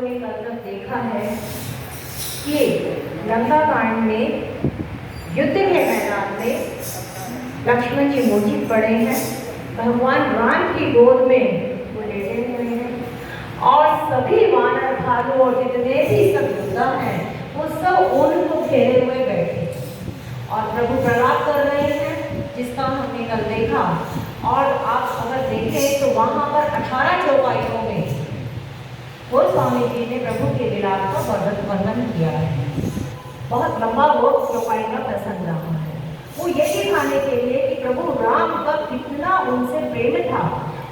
ने कल तक देखा है कि लंका कांड में युद्ध के मैदान में लक्ष्मण जी मूर्छित पड़े हैं, भगवान राम की गोद में वो लेटे हुए हैं और सभी वानर भालू और जितने भी सब योद्धा हैं वो सब उनको घेरे हुए बैठे और प्रभु प्रलाप कर रहे हैं, जिसका हमने कल देखा। और आप अगर देखें तो वहां पर 18 चौपाइयों में वो स्वामी जी ने प्रभु के विलाप का वर्णन किया है। बहुत लंबा वो चौपाई का प्रसंग रहा है। वो ये दिखाने के लिए कि प्रभु राम का कितना उनसे प्रेम था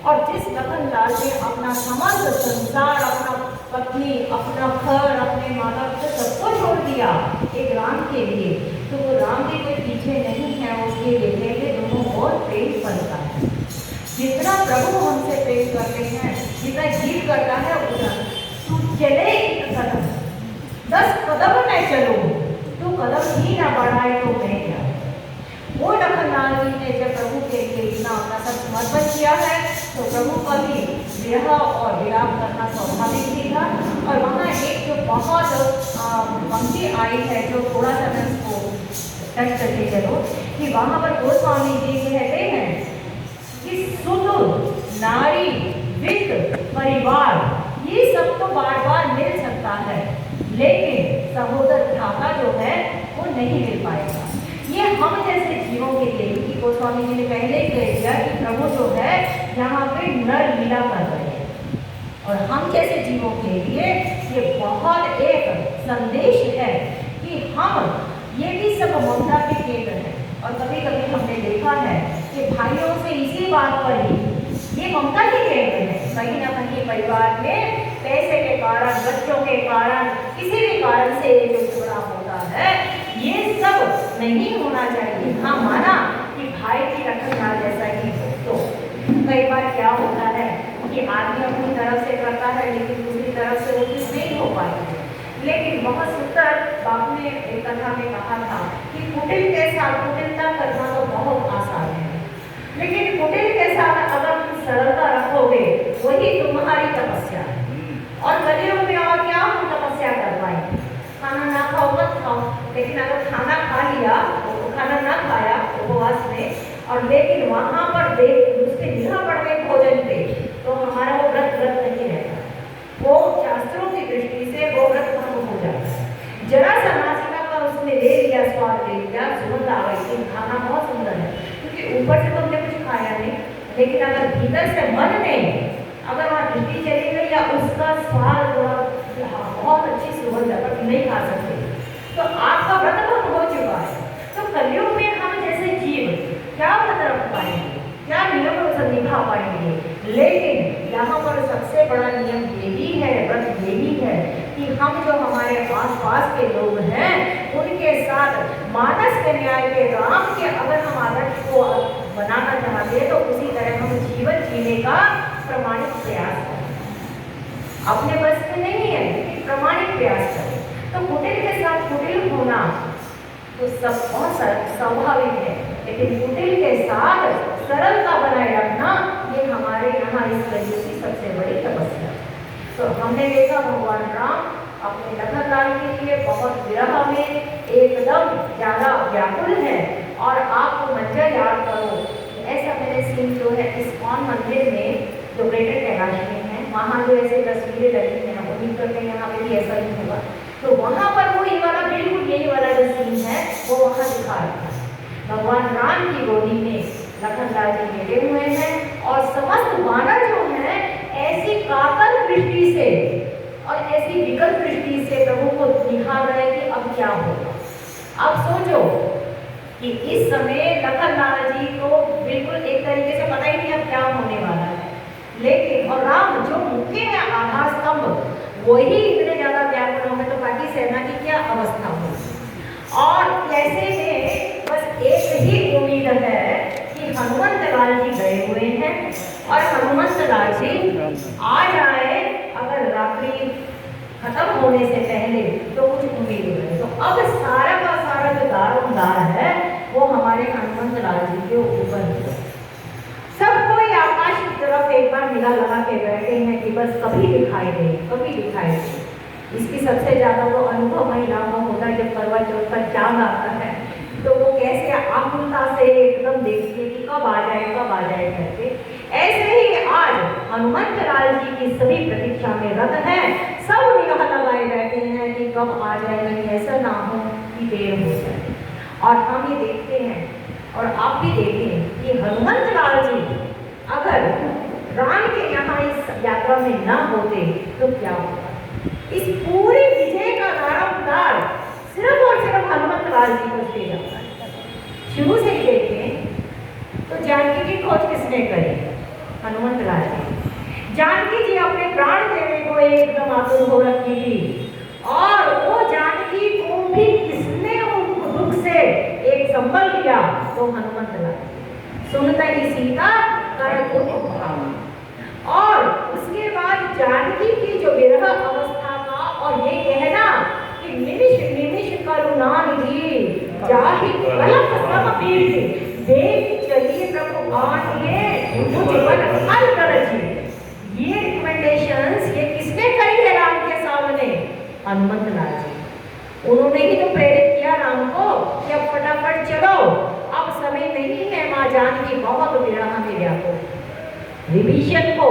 और जिस लखनलाल ने अपना समस्त संसार, अपना पत्नी, अपना घर, अपने माता पिता सबको छोड़ दिया एक राम के लिए, तो वो राम के कोई पीछे नहीं है, उसके बेटे के दोनों बहुत प्रेम करता है। जितना प्रभु हमसे प्रेम करते हैं, जितना जीव करता है, उतना तू चले 10 कदम मैं चलूं, तू कदम ही ना बढ़ाए तो मैं क्या। वो लखनलाल जी ने जब प्रभु के लिए इतना अपना सब समर्पण किया है तो प्रभु का भी विरह और विलाप करना स्वाभाविक ही था। और वहाँ एक जो बहुत पंक्ति आई है जो थोड़ा सा मैं उसको टच करके चलो कि वहाँ पर गोस्वामी जी कहते हैं कि सुनो नारी वित्त परिवार ये सब तो बार बार मिल सकता है, लेकिन सहोदर भ्राता जो है वो नहीं मिल पाएगा। ये हम जैसे जीवों के लिए, कि गोस्वामी जी ने पहले ही कह दिया कि प्रभु जो है यहाँ पे नर लीला कर रहे हैं और हम जैसे जीवों के लिए ये बहुत एक संदेश है कि हम ये भी सब ममता के केंद्र हैं। और कभी कभी हमने देखा है कि भाइयों से इसी बात पर ही ये ममता के केंद्र है, कहीं ना कहीं परिवार में पैसे के कारण, बच्चों के कारण, किसी भी कारण से जो झगड़ा होता है, ये सब नहीं होना चाहिए। हाँ माना कि भाई की रखना जैसा ही हो, तो कई बार क्या होता है कि आदमी अपनी तरफ से करता है लेकिन दूसरी तरफ से वो चीज नहीं हो पाती है। लेकिन बहुत सुंदर बाप ने एक कथा में कहा था कि कुटिल के साथ कुटिलता करना तो बहुत आसान है, लेकिन कुटिल के साथ अगर तुम सरलता रखोगे वही तुम्हारी तपस्या है। और कलियुग में और क्या हम तपस्या कर पाएंगे? खाना ना खाओ मत खाओ, लेकिन अगर खाना खा लिया तो खाना ना खाया उपवास में और लेकिन वहां पर देख उसके निगाह पड़ गई भोजन पे, तो हमारा वो व्रत नहीं रहता, वो शास्त्रों की दृष्टि से वो व्रत भंग हो जाता है। जरा सा नासिका का उसने ले लिया, स्वाद ले लिया, सुगंध आ गई, खाना बहुत सुंदर है क्योंकि ऊपर से तो हमने कुछ खाया नहीं, लेकिन अगर भीतर से मन में अगर वहाँ दृष्टि चली गई या उसका स्वाद बहुत अच्छी सुगंध है पर नहीं खा सकते, तो आपका व्रत भंग हो चुका है। तो कलयुग में हम जैसे जीव क्या व्रत रख पाएंगे, क्या नियम निभा पाएंगे? लेकिन यहाँ पर सबसे बड़ा नियम यही है, व्रत यही है कि हम जो हमारे आस-पास के लोग हैं उनके साथ मानस के न्याय के राम के अगर हम आदर्श को बनाना चाहते हैं तो उसी तरह हम जीवन जीने का प्रमाणिक प्रयास करें। अपने बस में नहीं है लेकिन प्रमाणिक प्रयास करें। तो कुटिल के साथ कुटिल होना तो सब बहुत स्वाभाविक है, लेकिन कुटिल के साथ सरलता बनाए रखना ये हमारे यहाँ इस कलयुग की सबसे बड़ी तपस्या। तो हमने देखा भगवान राम अपने लखनलाल के लिए बहुत विरह में एकदम ज्यादा व्याकुल है। और आपको मंजर याद करो, ऐसा मैंने सीन जो है इस्कॉन मंदिर में जो ग्रेटर कैलाश में है, वहाँ जो ऐसे तस्वीरें लगी हैं, उम्मीद करते हैं यहाँ पे भी ऐसा ही होगा। तो वहाँ पर वो ये वाला बिल्कुल यही वाला जो सीन है वो वहाँ दिखा रखा है। भगवान राम की गोदी में लखनलाल जी लेटे हुए हैं और समस्त वानर जो हैं ऐसी कातल दृष्टि से और ऐसी विकट दृष्टि से प्रभु को निहार रहे हैं कि अब क्या होगा। अब सोचो कि इस समय लखनलाल जी को बिल्कुल एक तरीके से पता ही नहीं अब क्या होने वाला है, लेकिन और राम जो मुख्य है आधार स्तंभ वही इतने ज्यादा व्याकुल होंगे तो बाकी सेना की क्या अवस्था होगी। और ऐसे में बस एक ही उम्मीद है कि हनुमंत लाल जी गए हुए हैं और हनुमंत लाल जी आ जाए अगर रात्रि खत्म होने से पहले तो कुछ उम्मीद है। तो अब सारा का सारा जो दारोमदार है वो हमारे हनुमंत लाल जी के ऊपर है। सब कोई आकाश की तरफ एक बार निगाह लगा के बैठे हैं कि बस कभी दिखाई दे, कभी दिखाई दे। इसकी सबसे ज़्यादा वो अनुभव महिलाओं को होता है जब करवा चौथ पर चांद आता है, तो वो कैसे आकुलता से एकदम देखती है कि कब आ जाए करके। ऐसे ही आज हनुमंत लाल जी की सभी प्रतीक्षा में रत हैं, सब निगाह लगाए बैठे हैं कि कब आ जाए, नहीं ऐसा ना हो कि देर हो जाए। और हम ये देखते हैं और आप भी देखें कि हनुमंत लाल जी अगर राम के यहाँ इस यात्रा में ना होते तो क्या होता। इस पूरी विजय का दारोमदार सिर्फ और सिर्फ हनुमंत लाल जी को दिया जाता है। शुरू से ही देखें तो जानकी की खोज किसने करी? हनुमंत लाल जी। जानकी जी अपने प्राण देने को एकदम आतुर हो रखी थी, और वो जानकी को भी किसने उनको दुख से एक संबल दिया? तो हनुमंत लाल जी। सुनता ही सीता कर दुख भाव, और उसके बाद जानकी की जो विरह अवस्था का, और ये कहना कि निमिष निमिष करुणा निधि जाहि कलप सब पीठ, देख चलिए प्रभु आठिए मुझ पर हल करछि। ये रिकमेंडेशंस ये किसने करी है राम के सामने? हनुमंत लाल जी। उन्होंने ही तो प्रेरित किया राम को कि अब फटाफट चलो, अब समय नहीं है, माँ जानकी बहुत विरह में व्याकुल। विभीषण को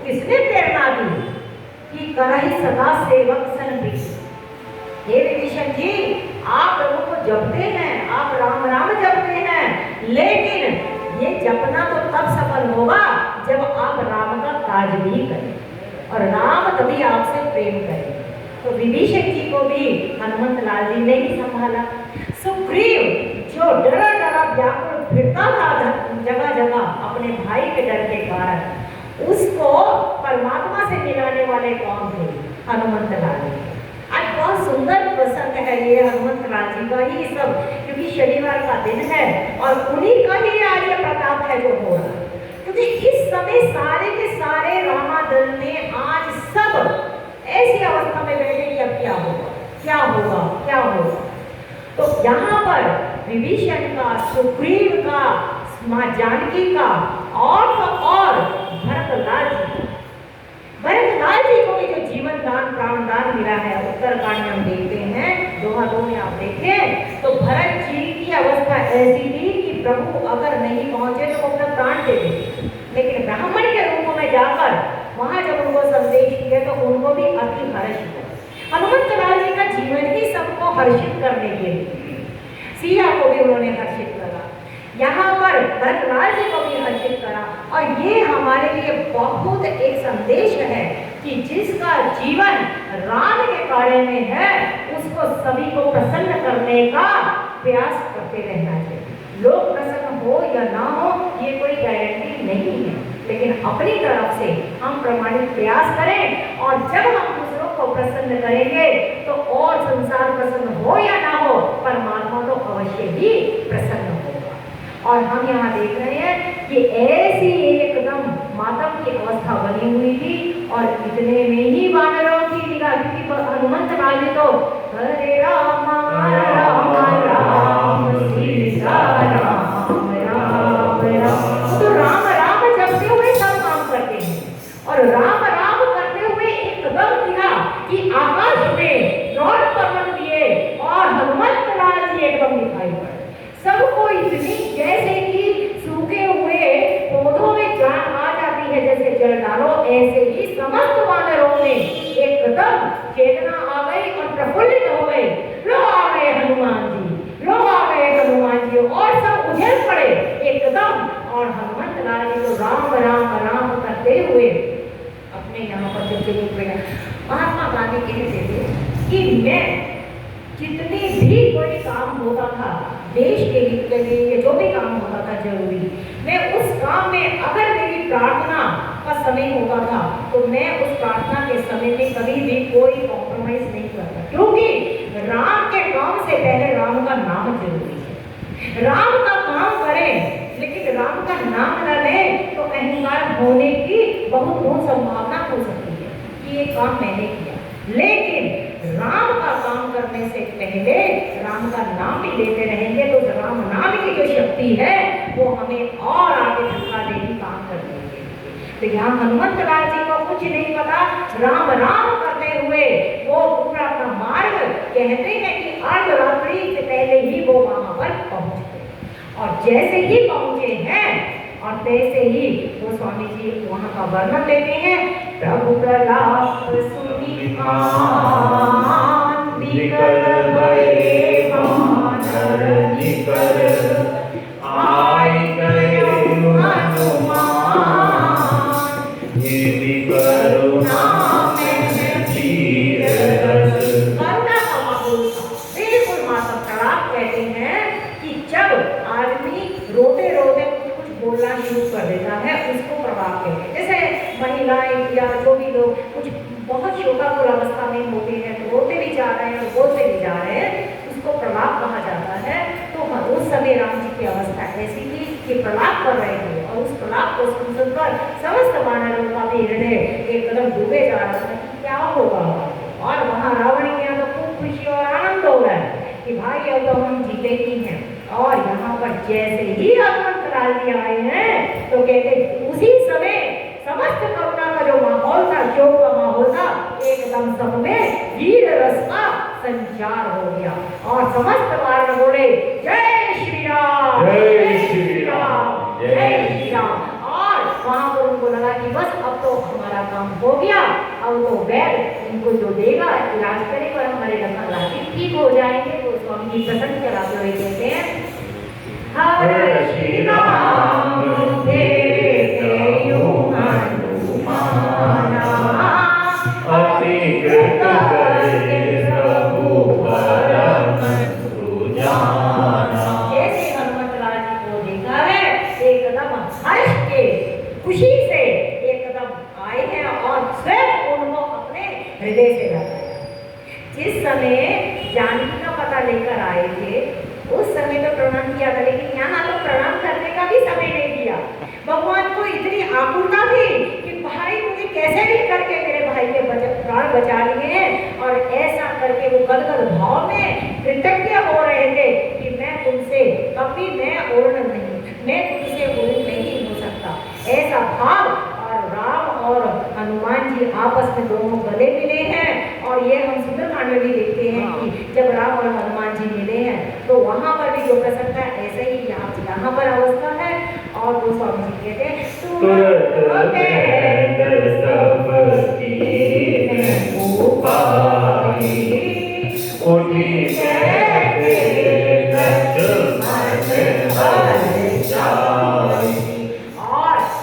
किसने प्रेरणा दी कि करहि सदा सेवक सन प्रीति। हे विभीषण जी, आप प्रभु को जपते हैं, आप राम राम जपते हैं, लेकिन ये जपना तो तब सफल होगा जब आप राम का कार्य भी करें, और राम तभी आपसे प्रेम करें। तो विभीषण जी को भी हनुमंत लाल जी ने ही संभाला। सुग्रीव जो डरा डरा व्याकुल फिरता था जगह जगह अपने भाई के डर के कारण, उसको परमात्मा से मिलाने वाले कौन थे? हनुमंत लाल जी। आज बहुत सुंदर प्रसंग है ये हनुमंत लाल जी का ही सब, क्योंकि शनिवार का दिन है और उन्हीं का ही आज ये प्रताप है जो हो रहा है। क्योंकि इस समय सारे के सारे रामादल में आज सब ऐसी अवस्था में बैठे कि अब क्या होगा, क्या होगा, क्या होगा। तो यहाँ पर विभीषण का, सुग्रीव का, माँ जानकी का, और भरतलाल जी, भरतलाल जी को भी जो जीवन दान प्राण दान मिला है, उत्तरकांड में हम देखते हैं, दोहा 2 में आप देखें तो भरत जी की अवस्था ऐसी थी कि प्रभु अगर नहीं पहुंचे तो वो अपना प्राण दे देते, लेकिन ब्राह्मण के रूप में जाकर वहां जब उनको संदेश दिए तो उनको भी अति हर्ष हुआ। हनुमंत लाल जी का जीवन ही सबको हर्षित करने के लिए, सिया को भी उन्होंने हर्षित करा, यहाँ पर भरतलाल जी को भी हर्षित करा। और ये हमारे लिए बहुत एक संदेश है कि जिसका जीवन राम के कार्य में है उसको सभी को प्रसन्न करने का प्रयास करते रहना चाहिए। लोग प्रसन्न हो या ना हो ये कोई गारंटी नहीं है, लेकिन अपनी तरफ से हम प्रमाणित प्रयास करें, और जब हम दूसरों को प्रसन्न करेंगे तो और संसार प्रसन्न हो या ना हो, परमात्मा तो अवश्य ही प्रसन्न होगा। और हम यहाँ देख रहे हैं कि ऐसी एकदम मातम की अवस्था बनी हुई थी, और इतने में ही वानरों की निगाह, क्योंकि हनुमंत लाल जी तो हरे राम राम राम सीता राम राम राम, तो राम राम जपते हुए सब काम करते हैं, और राम राम करते हुए एकदम दिखा कि आकाश में गौर पर्वत दिए और हनुमंत लाल जी एकदम दिखाई पड़े। सबको इतनी जैसे कि सूखे हुए पौधों में जान आ जाती है, जैसे जल डालो, ऐसे ही समस्त वानरों में एकदम चेतना आ गई और प्रफुल्लित हो गए। लो आ गए हनुमान जी, लो आ गए हनुमान जी, और सब उछल पड़े एकदम। और हनुमंत लाल जी तो राम राम राम करते हुए अपने यहाँ पर जब जरूर गया। महात्मा गांधी कहते थे कि मैं जितनी भी कोई काम होता था देश के हित के लिए, जो भी काम होता था जरूरी, मैं उस काम में अगर मेरी प्रार्थना का समय होता था तो मैं उस प्रार्थना के समय में कभी भी कोई कॉम्प्रोमाइज नहीं करता, क्योंकि राम के काम से पहले राम का नाम जरूरी है। राम का काम करें लेकिन राम का नाम न लें तो अहंकार होने की बहुत संभावना हो सकती है कि ये काम मैंने किया, लेकिन राम का काम करने से पहले राम का नाम भी लेते रहेंगे तो राम नाम की जो शक्ति है वो हमें और आगे धक्का देगी काम करने के लिए। तो यहाँ हनुमंत लाल जी को कुछ नहीं पता, राम राम करते हुए वो जैसे ही पहुंचे हैं और तैसे ही वो स्वामी जी वहां का वर्णन लेते हैं। प्रभु प्रलाप सुनी निकर भये वानर निकर आई गए हनुमान ये करुणा में क्षीर रस। करुणा का माहौल बिल्कुल माता प्रलाप कहते हैं कि जब आदमी रोते रोते कुछ बोलना शुरू कर देता है उसको प्रभाव कहते हैं। जैसे महिलाएं या जो भी लोग कुछ बहुत शोकाकुल अवस्था में होते हैं तो रोते भी जा रहे हैं और बोलते भी जा रहे हैं, उसको प्रलाप कहा जाता है। तो उस समय राम जी की अवस्था ऐसी थी कि प्रलाप कर रहे थे और उस प्रलाप को सुनकर समस्त वानरों का भी हृदय एकदम डूबे जा रहा था कि क्या होगा। और वहाँ रावण के यहाँ तो खूब खुशी और आनंद हो रहा है कि भाई अब तो हम जीते ही हैं। और यहाँ पर जैसे ही हनुमंत लाल जी आए हैं तो कहते उसी समय समस्त करुणा का जो माहौल था, शोक का माहौल था, एकदम सब में वीर रस का संचार हो गया और समस्त वानर बोले जय श्री राम, जय श्री राम, जय श्री राम। और वहां पर उनको लगा कि बस अब तो हमारा काम हो गया, अब तो वैद इनको जो देगा इलाज करेगा और हमारे लखन लाल ठीक हो जाएंगे। तो स्वामी जी प्रसन्न कराते हुए कहते हैं हर श्री राम अतिकृत करे प्रभु परम सुजाना। जैसे हनुमत लाल जी को देखा है एकदम हर्ष के खुशी से एकदम आए हैं और स्वयं उनको अपने हृदय से लगाया। जिस समय जानकी का पता लेकर आए थे उस समय तो प्रणाम किया था, लेकिन यहाँ तो प्रणाम करने का भी समय नहीं दिया। भगवान को इतनी आकुलता थी कि भाई मुझे कैसे भी करके मेरे भाई के प्राण बचा लिए हैं। और ऐसा करके वो गदगद भाव में कृतज्ञ हो रहे थे कि मैं तुमसे कभी मैं ओर्ण नहीं, मैं तुमसे ओर्ण नहीं हो सकता, ऐसा भाव। और राम और हनुमान जी आपस में दोनों गले मिले हैं। और ये हम सुंदरकांड में भी देखते हैं कि जब राम और हनुमान जी मिले हैं तो वहां पर भी जो प्रसंग है ऐसे ही यहाँ पर अवस्था है। और वो स्वामी जी कहते हैं और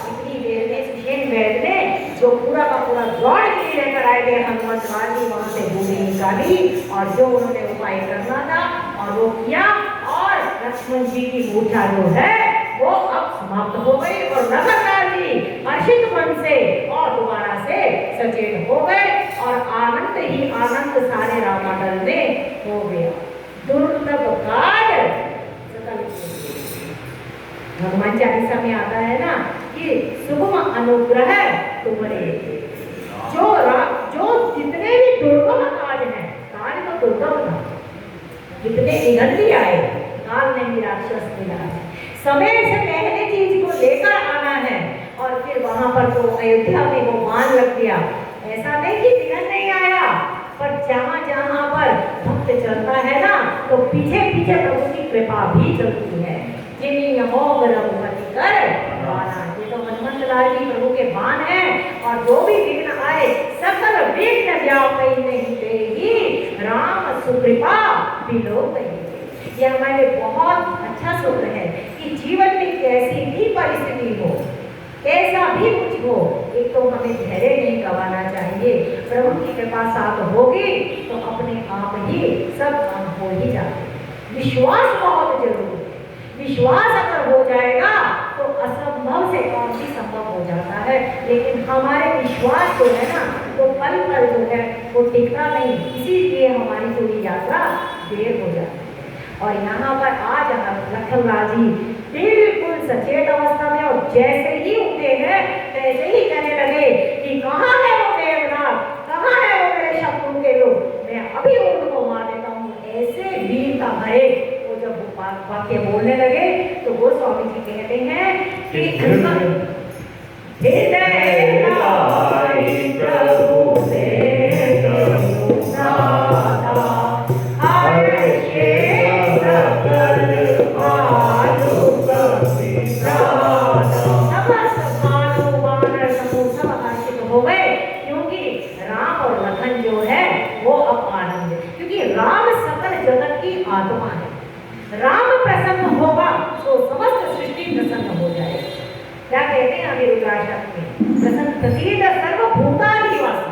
इतनी देर में सुषेण वैद ने जो पूरा का पूरा द्वार लेकर आए थे हनुमंत लाल जी वहां से बूढ़ी निकाली और जो उन्होंने उपाय करना था और वो किया। और लक्ष्मण जी की मूर्छा जो है वो अब समाप्त हो गई और लखनलाल जी हर्षित मन से और दोबारा से सचेत हो गए और आनंद ही आनंद सारे राममंडल में हो गया। दुर्लभ काज हनुमान चालीसा में आता है ना कि शुभम अनुग्रह तुम्हारे जो जितने भी दुर्गम काज हैं, काज तो दुर्गम था, जितने निधन भी आए काल ने भी राक्षस मिला है, समय से पहले चीज को लेकर आना है। और फिर वहां पर तो अयोध्या में वो मान लग गया। ऐसा नहीं कि विघ्न नहीं आया, पर जहां जहां पर भक्त चलता है ना तो पीछे पीछे प्रभु की कृपा भी चलती है। जिन्हीं मोह रघुपति कर बाना, ये तो हनुमंत लाल जी प्रभु के बाण हैं। और जो भी विघ्न आए सकल विघ्न व्यापी नहीं तेरी राम सुकृपा बिलो गई। ये हमारे बहुत अच्छा सूत्र है कि जीवन में कैसी भी परिस्थिति हो, कैसा भी कुछ हो, एक तो हमें धैर्य नहीं गंवाना चाहिए। प्रभु की कृपा साथ होगी तो अपने आप ही सब काम हो ही जाते। विश्वास बहुत जरूरी है। विश्वास अगर हो जाएगा तो असंभव से काम भी संभव हो जाता है। लेकिन हमारे विश्वास जो है ना वो पल पल जो है वो टिकता नहीं, इसीलिए हमारी पूरी यात्रा देर हो जाती है। और यहाँ पर आज लखनलाल जी बिल्कुल सचेत अवस्था में और जैसे ही उठे हैं तैसे ही कहने लगे कि कहाँ है वो देवनाथ, कहाँ है वो मेरे शत्रु के लोग, मैं अभी उनको मार देता हूँ। ऐसे वीर का भय वो जब वाक्य बोलने लगे तो वो स्वामी जी कहते हैं कि प्रभु परमात्मा है। राम प्रसन्न होगा तो समस्त सृष्टि प्रसन्न हो जाएगी। क्या कहते हैं अभी रुद्राष्टक में, प्रसन्न प्रसीद सर्वभूतानि वासी,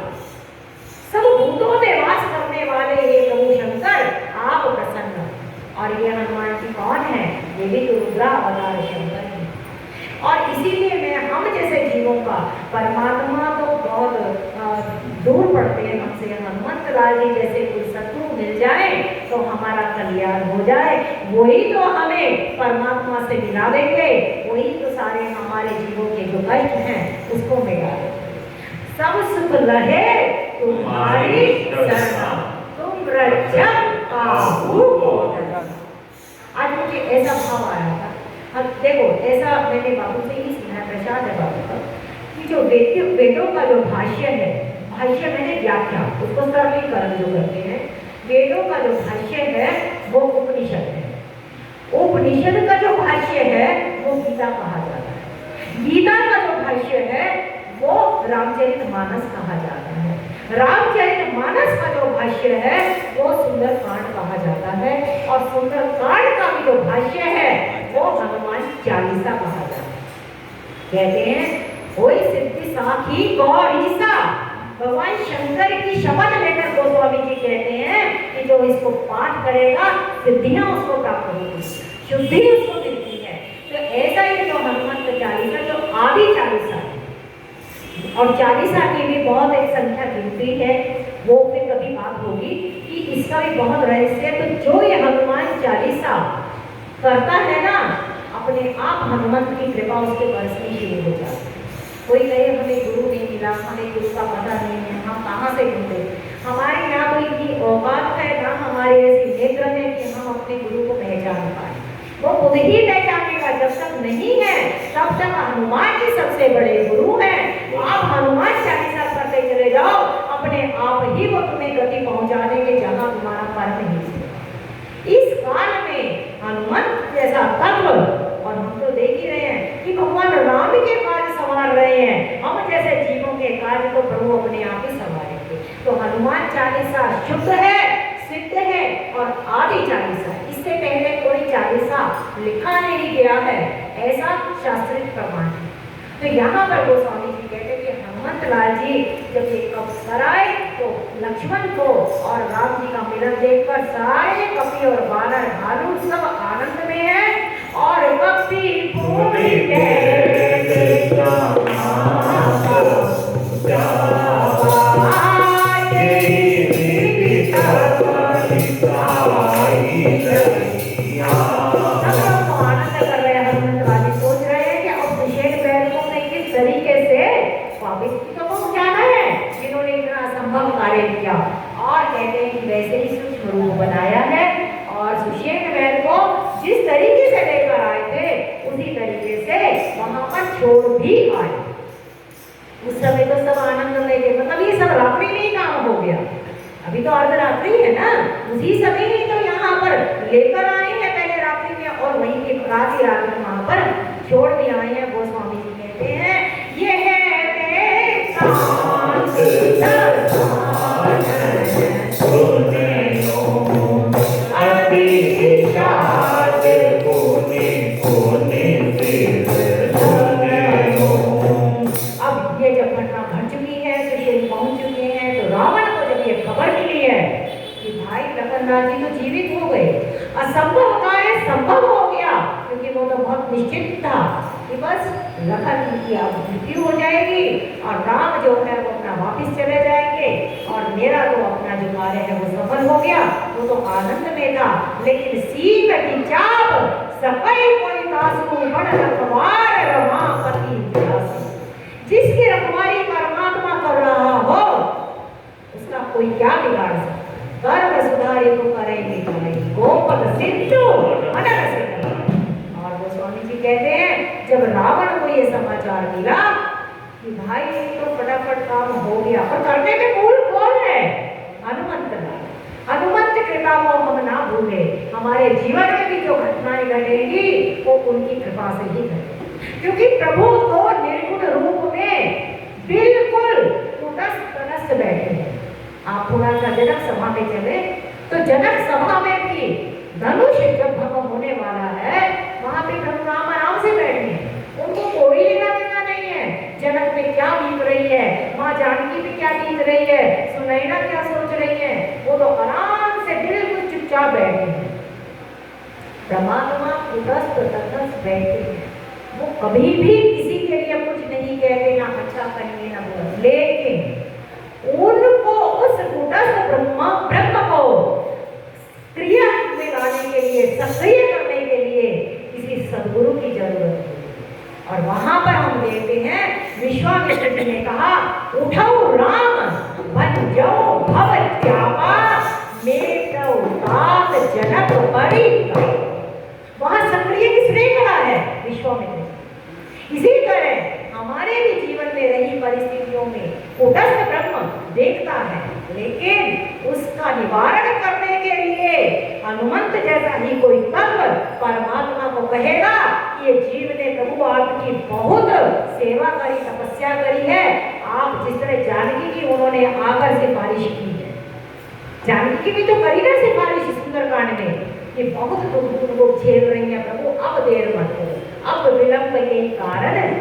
सब भूतों में वास करने वाले ये प्रभु शंकर आप प्रसन्न। और ये हनुमान जी कौन है? ये भी तो रुद्रा अवतार शंकर है। और इसीलिए मैं हम जैसे जीवों का परमात्मा तो बहुत दूर पड़ते हैं हमसे। हनुमंत लाल जी जैसे कोई शत्रु मिल जाए तो हमारा कल्याण हो जाए, वही तो हमें परमात्मा से मिला देंगे, वही तो सारे हमारे जीवों के जो कष्ट हैं उसको मिटा देंगे। सब सुख लहे तुम्हारी शरण, तुम रक्षक काहू को डरना। आज मुझे ऐसा भाव आया था। अब देखो, ऐसा मैंने बाबू से ही सुना, प्रसाद है बाबू का, कि जो वेदों का जो भाष्य है, भाष्य मैंने व्याख्या, उसको सरलीकरण जो करते हैं, वेदों का जो भाष्य है वो उपनिषद है। उपनिषद का जो भाष्य है वो गीता कहा जाता है। गीता का जो भाष्य है वो रामचरितमानस कहा जाता है। रामचरितमानस का जो भाष्य है वो सुंदरकांड कहा जाता है। और सुंदरकांड का भी जो भाष्य है वो हनुमान चालीसा कहा जाता है। कहते हैं कोई सिद्धि साखी गौरीसा, भगवान शंकर की शपथ लेकर गोस्वामी जी कहते हैं कि जो इसको पाठ करेगा सिद्धियां उसको प्राप्त होगी, शुद्धि उसको मिलती है। तो ऐसा ही जो हनुमंत चालीसा जो आदि चालीसा है, और चालीसा की भी बहुत एक संख्या गिनती है, वो फिर कभी बात होगी कि इसका भी बहुत रहस्य है। तो जो ये हनुमान चालीसा करता है ना, अपने आप हनुमंत की कृपा उसके बरसनी शुरू हो जाती है। कोई कहे हमें गुरु नहीं मिला, हमें गुरु का पता नहीं है, हम कहाँ से ढूंढे? हमारी ना तो इतनी औकात है, ना हमारे ऐसी नेत्र है कि हम अपने गुरु को पहचान पाए। वो खुद ही पहचानेगा, जब तक नहीं है तब तक हनुमान जी सबसे बड़े गुरु हैं। तो आप हनुमान चालीसा करते चले जाओ, अपने आप ही वो तुम्हें गति पहुंचा देंगे जहां तुम्हारा पर नहीं है। इस काल में हनुमंत जैसा तत्व, और हम तो देख ही रहे हैं कि भगवान राम के कार्य संवार रहे हैं, हम जैसे जीवों के कार्य को प्रभु अपने आप ही संवारेंगे। तो हनुमान चालीसा शुद्ध है, सिद्ध है और आदि चालीसा। इससे पहले कोई चालीसा लिखा नहीं गया है, ऐसा शास्त्रिक प्रमाण है। तो यहाँ पर गोस्वामी जी कहते हैं कि हनुमंत लाल जी जब ये कप कराए तो लक्ष्मण को और राम जी का मिलन देखकर सारे कपि और वानर भालू सब आनंद में है। और कपि किया। और कहते हैं कि वैसे ही सूक्ष्म रूप बनाया है, और सुषेण महल को जिस तरीके से लेकर आए थे उसी तरीके से वहां पर छोड़ भी आए। उस समय तो सब आनंद में थे, मतलब ये सब रात्रि में ही काम हो गया। अभी तो अर्धरात्रि है ना, उसी समय ही तो यहाँ पर लेकर आए हैं पहले रात्रि में, और वहीं के रात ही रात में वहां पर छोड़ भी आए हैं। गोस्वामी जी कहते हैं ये है जी तो जीवित हो गए। असंभव कार्य संभव हो गया, क्योंकि वो तो बहुत निश्चित था कि बस लखन की मृत्यु हो जाएगी और राम जो है वो अपना वापिस चले जाएंगे, और मेरा तो अपना जो कार्य है वो सफल हो गया। वो तो आनंद में था। लेकिन सीख की चाप सफाई कोई दासु बड़ रखवार रमापति दास, जिसकी रखवारी परमात्मा कर रहा हो उसका कोई क्या बिगाड़ सकता। कर्म सुधारे को करेंगे गोपद सिद्धू अनर सिद्ध। और गोस्वामी जी कहते हैं जब रावण को ये समाचार मिला कि भाई तो फटाफट काम हो गया, और करने में मूल कौन है? हनुमंत लाल। हनुमंत कृपा को हम ना भूले, हमारे जीवन में भी जो घटनाएं घटेंगी वो उनकी कृपा से ही घटेंगी, क्योंकि प्रभु तो निर्गुण रूप में बिल्कुल तटस्थ बैठे हैं। आप थोड़ा सा जनक सभा में चले तो जनक सभा में भी धनुष जब भंग होने वाला है वहां पे प्रभु राम आराम से बैठे हैं, उनको कोई लेना देना नहीं है जनक में क्या बीत रही है, माँ जानकी में क्या बीत रही है, सुनैना क्या सोच रही है, वो तो आराम से बिल्कुल चुपचाप बैठे हैं। परमात्मा कुटस्थ तटस्थ बैठे हैं, वो कभी भी किसी के लिए कुछ नहीं कहते, ना अच्छा कहेंगे ना बुरा, लेकिन उनको उस कुटस्थ ब्रह्म को क्रिया में लाने के लिए, सक्रिय करने के लिए किसी सदगुरु की जरूरत है। और वहां पर हम देखते हैं विश्वामित्र जी ने कहा, उठो राम बन जाओ भव त्यापा, मेटो तात जनक परि। वहां सक्रिय किसने कहा है? विश्वामित्र। इसी तरह हमारे भी जीवन में रही परिस्थितियों में कुटस्थ ब्रह्म देखता है, लेकिन उसका निवारण करने के लिए हनुमंत जैसा ही कोई तत्व परमात्मा को कहेगा कि ये जीव ने प्रभु आपकी बहुत सेवा करी, तपस्या करी है, आप जिस तरह जानकी की उन्होंने आकर सिफारिश की है, जानकी की भी तो करी ना सिफारिश सुंदरकांड में कि बहुत दुख उनको झेल रही है, प्रभु अब देर मत करो, अब विलंब के कारण।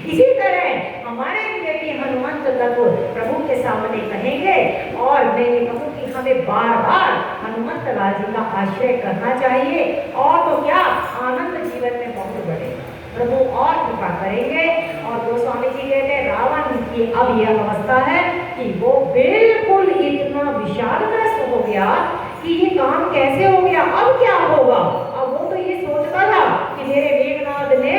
इसी तरह हमारे लिए भी हनुमंत तत्व प्रभु के सामने कहेंगे, और मैं ये कहूँ कि हमें बार बार हनुमंत लाल जी का आश्रय करना चाहिए, और तो क्या आनंद जीवन में बहुत बढ़े, प्रभु और कृपा करेंगे। और गोस्वामी जी कहते हैं रावण की अब यह अवस्था है कि वो बिल्कुल इतना विषादग्रस्त हो गया कि ये काम कैसे हो गया, अब क्या होगा। अब वो तो ये सोचता था कि मेरे मेघनाथ ने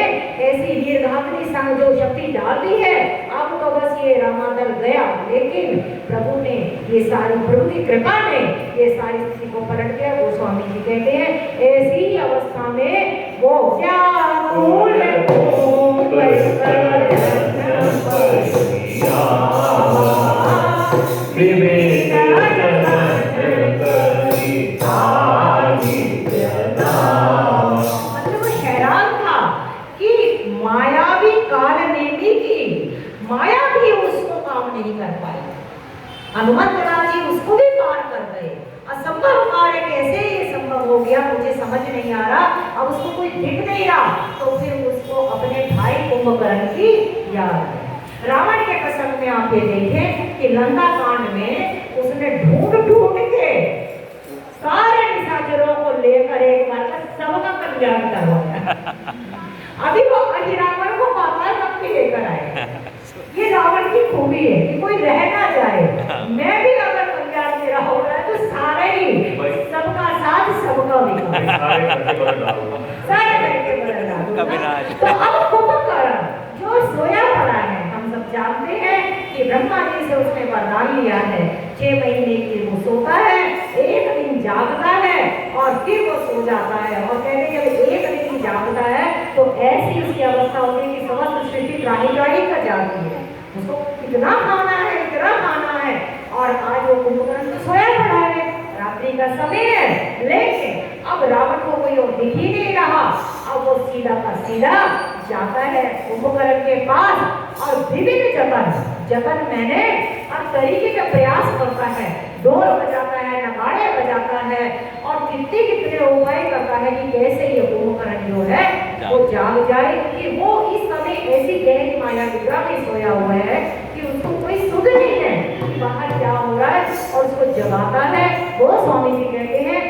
ऐसी वीरघातनी संग जो शक्ति डाल दी है, अब तो बस ये रामादल गया, लेकिन प्रभु ने ये सारी, प्रभु की कृपा ने ये सारी स्थिति को पलट दिया। गोस्वामी जी कहते हैं ऐसी ही अवस्था में वो क्या माया भी उसको काम नहीं कर पाई, हनुमंत लाल जी उसको भी पार कर गए। असंभव कार्य कैसे ये संभव हो गया मुझे समझ नहीं आ रहा। अब उसको कोई दिख नहीं रहा, तो फिर उसको अपने भाई कुंभकर्ण की याद है। रावण के प्रसंग में आप ये देखें कि लंका कांड में उसने ढूंढ ढूंढ के सारे निशाचरों को लेकर एक बार सबका कल्याण करवाया। अभी वो रावण को पाताल तक भी लेकर आए। ये रावण की खूबी है कि कोई रह ना जाए। मैं भी अगर कल्याण मेरा हो रहा है तो सारे ही, सबका साथ सबका विकास, सारे करके बदल डालूंगा। तो अब कुंभकर्ण जो सोया पड़ा है, हम सब जानते हैं कि ब्रह्मा जी से उसने वरदान लिया है, 6 महीने के वो सोता है, एक दिन जागता है और फिर वो सो जाता है। और कहते हैं जब एक दिन जागता है तो ऐसी उसकी अवस्था होती है कि समस्त सृष्टि त्राही कर जाती है, उसको इतना खाना है, इतना खाना है। और आज वो कुंभकर्ण तो सोया पड़ा है, रात्रि का समय है, लेकिन अब रावण को कोई और दिख ही नहीं रहा। अब वो सीधा का सीधा जाता है कुंभकर्ण के पास और विभिन्न जतन मैंने हर तरीके का प्रयास करता है, ढोल बजाता है, नगाड़े बजाता है और कितने उपाय करता है कि कैसे ये कुंभकर्ण जो है वो जाग जाए, क्योंकि वो इस समय ऐसी गहरी माया निद्रा में सोया हुआ है कि उसको कोई सुध नहीं है कि बाहर क्या हो रहा है, और उसको जगाता है। वो स्वामी जी कहते हैं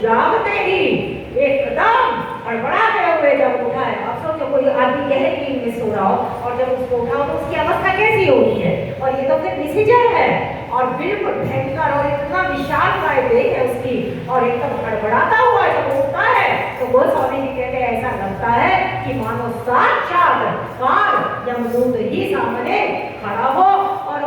जागते ही एकदम हड़बड़ाते हुए जब उठा है। अब सोचो कोई आदमी गहरी नींद में सो रहा हो और जब उसको उठाओ तो उसकी अवस्था कैसी होती है, और ये तो फिर निशिचर है और बिल्कुल भयंकर और इतना विशाल काय देह है उसकी, और एकदम हड़बड़ाता हुआ जब उठता है तो वो स्वामी जी कहते हैं ऐसा लगता है कि मानो साक्षात काल यमदूत ही सामने खड़ा हो और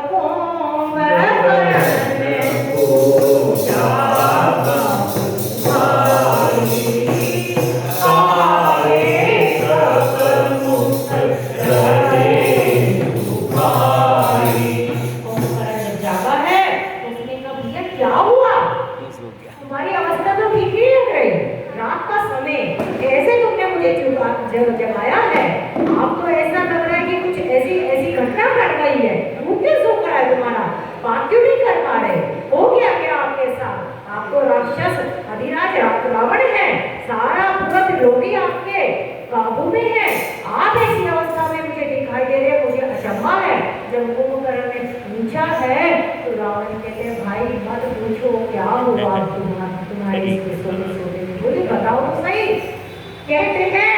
गई है? मुंह क्यों सूख रहा है तुम्हारा? बात क्यों नहीं कर पा रहे? हो गया क्या आपके साथ? आप तो राक्षस अधिराज रावण है, सारा पूरा त्रिलोकी आपके काबू में है। आप ऐसी अवस्था में मुझे दिखाई दे रहे, मुझे अचंभा है। जब कुंभकर्ण ने पूछा है तो रावण कहते हैं भाई मत पूछो क्या हुआ तुम्हारे सोते में, बोले बताओ तो सही। कहते हैं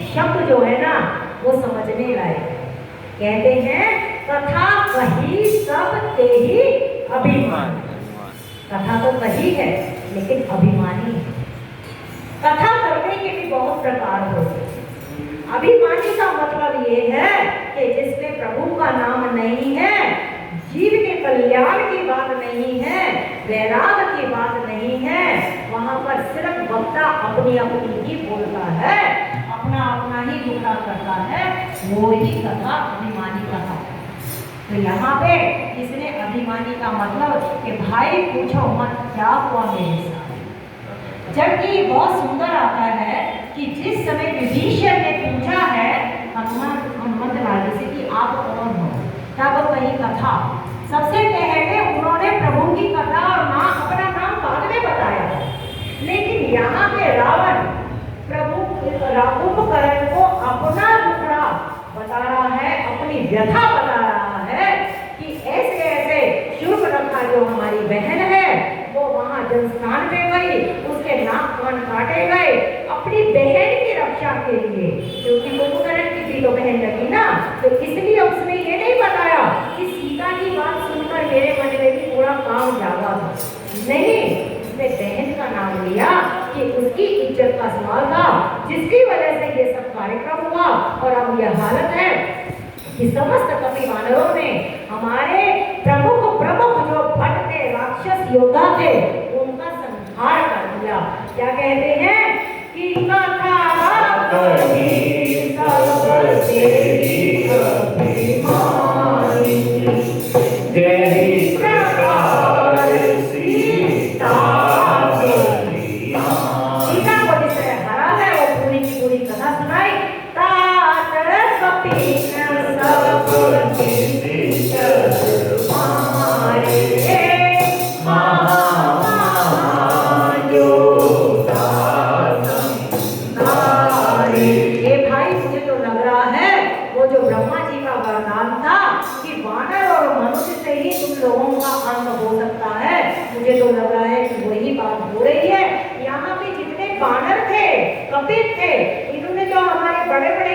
शब्द जो है ना वो समझने लायक। कहते हैं कथा कही सब ते ही अभिमान। कथा तो कही है लेकिन अभिमानी है। कथा करने के भी बहुत प्रकार होते हैं। अभिमानी का मतलब ये है कि जिसमें प्रभु का नाम नहीं है, जीव के कल्याण की बात नहीं है, वैराग की बात नहीं है, वहां पर सिर्फ वक्ता अपनी अपनी ही बोलता है, अपना अपना ही गुना करता है, वो ही कथा अभिमानी कथा है। तो यहाँ पे इसने अभिमानी का मतलब कि भाई पूछो मत क्या हुआ मेरे साथ। जबकि बहुत सुंदर आता है कि जिस समय विभीषण ने पूछा है हनुमत लाल से कि आप कौन हो, तब कहीं कथा सबसे पहले उन्होंने प्रभु की कथा और अपना नाम बाद में बताया। लेकिन यहाँ पे रावण प्रभु कुंभकर्ण को अपना दुखड़ा बता रहा है, अपनी व्यथा बता रहा है कि ऐसे ऐसे शूर्पणखा जो हमारी बहन है वो वहां जनस्थान पे गई, उसके नाक कान काटे गए अपनी बहन की रक्षा के लिए, क्योंकि कुंभकर्ण की भी तो बहन लगी ना। तो इसलिए उसने ये नहीं बताया कि सीता की बात सुनकर मेरे मन में भी थोड़ा काम जागा था, नहीं, उसने बहन का नाम लिया कि उसकी इज्जत का सवाल था, जिसकी वजह से ये सब कार्यक्रम हुआ। और अब यह हालत है कि समस्त कपि वानरों ने हमारे प्रमुख जो भट्ट थे, राक्षस योद्धा थे, उनका संहार कर दिया। क्या कहते हैं कि कथा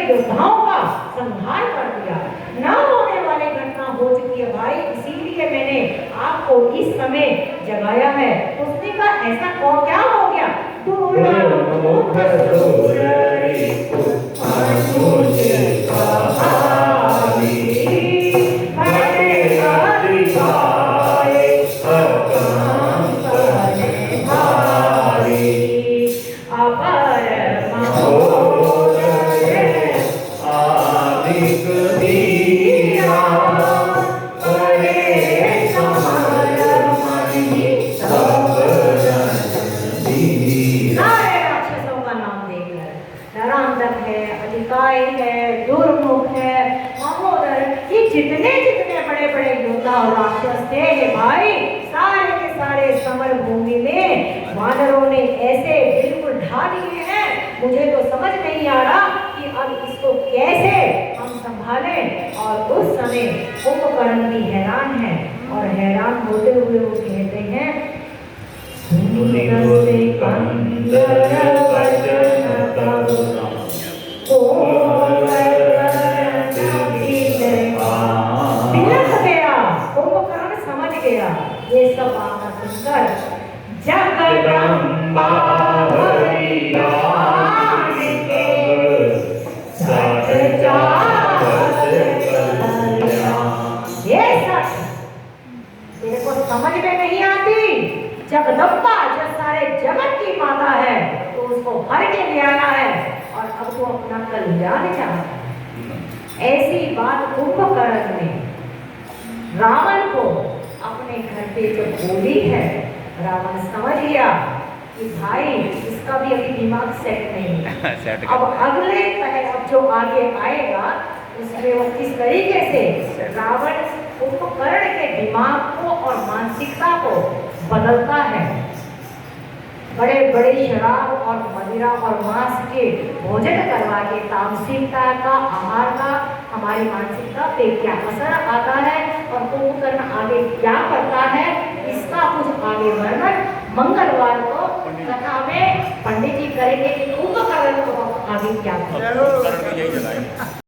योद्धाओं का संहार कर दिया। न होने वाली घटना हो चुकी है भाई, इसीलिए मैंने आपको इस समय जगाया है। उसने कहा ऐसा क्या हो गया? जितने बड़े बड़े योद्धा और राक्षस थे भाई, सारे के सारे समर भूमि में वानरों ने ऐसे बिल्कुल ढा दिए हैं। मुझे तो समझ नहीं आ रहा कि अब इसको कैसे हम संभालें। और उस समय कुंभकर्ण भी हैरान है, और हैरान होते हुए वो कहते हैं ये सब बात सुनकर जगदम्बा ये सब तेरे को समझ में नहीं आती। जगदम्बा जो सारे जगत की माता है तो उसको हर के ले आना है, और अब तो अपना कल्याण चाहता है। ऐसी बात कुंभकर्ण ने रावण को अपने घर पे जो बोली है, रावण समझ गया कि भाई इसका भी अभी दिमाग सेट नहीं है। अब अगले अब जो आगे आएगा उसमें वो किस तरीके से रावण कुंभकर्ण के दिमाग को और मानसिकता को बदलता है। बड़े बड़े शराब और मदिरा और मांस के भोजन करवा के तामसिकता का, आहार का हमारी मानसिकता पे क्या असर आता है और कुंभकर्ण आगे क्या करता है, इसका कुछ आगे वर्णन मंगलवार को कथा में पंडित जी करेंगे कि कुंभकर्ण को आगे क्या करता है।